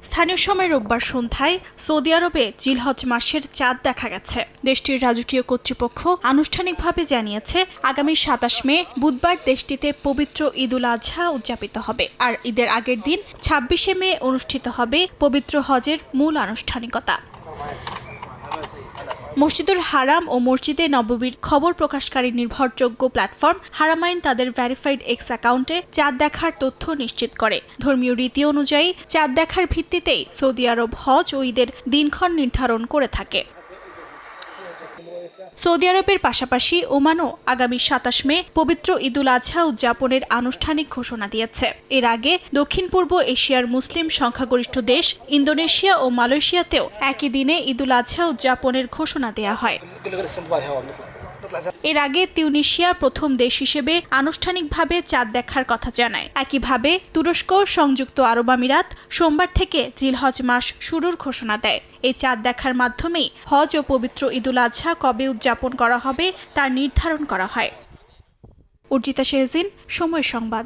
স্থানীয় সময় রোববার সন্ধ্যায় সৌদি আরবে জিলহজ মাসের চাঁদ দেখা গেছে। দেশটির রাজকীয় কর্তৃপক্ষ আনুষ্ঠানিকভাবে জানিয়েছে, আগামী ২৭ মে বুধবার দেশটিতে পবিত্র ঈদুল আজহা উদযাপিত হবে। আর ঈদের আগের দিন ২৬শে মে অনুষ্ঠিত হবে পবিত্র হজের মূল আনুষ্ঠানিকতা। মসজিদুল হারাম ও মসজিদে নববীর খবর প্রকাশকারী নির্ভরযোগ্য প্ল্যাটফর্ম হারামাইন তাদের ভেরিফাইড এক্স অ্যাকাউন্টে চাঁদ দেখার তথ্য নিশ্চিত করে। ধর্মীয় রীতি অনুযায়ী চাঁদ দেখার ভিত্তিতেই সৌদি আরব হজ ও ঈদের দিনক্ষণ নির্ধারণ করে থাকে। সৌদি আরবের পাশাপাশি ওমানও আগামী ২৭ মে পবিত্র ঈদুল আজহা উদযাপনের আনুষ্ঠানিক ঘোষণা দিয়েছে। এর আগে দক্ষিণ পূর্ব এশিয়ার মুসলিম সংখ্যাগরিষ্ঠ দেশ ইন্দোনেশিয়া ও মালয়েশিয়াতেও একই দিনে ঈদুল আজহা উদযাপনের ঘোষণা দেওয়া হয়। এর আগে তিউনিশিয়া প্রথম দেশ হিসেবে আনুষ্ঠানিকভাবে চাঁদ দেখার কথা জানায়। একইভাবে তুরস্ক, সংযুক্ত আরব আমিরাত সোমবার থেকে জিলহজ মাস শুরুর ঘোষণা দেয়। এই চাঁদ দেখার মাধ্যমেই হজ ও পবিত্র ঈদুল আজহা কবে উদযাপন করা হবে তার নির্ধারণ করা হয়। অর্জিতা শেহজিন, সময় সংবাদ।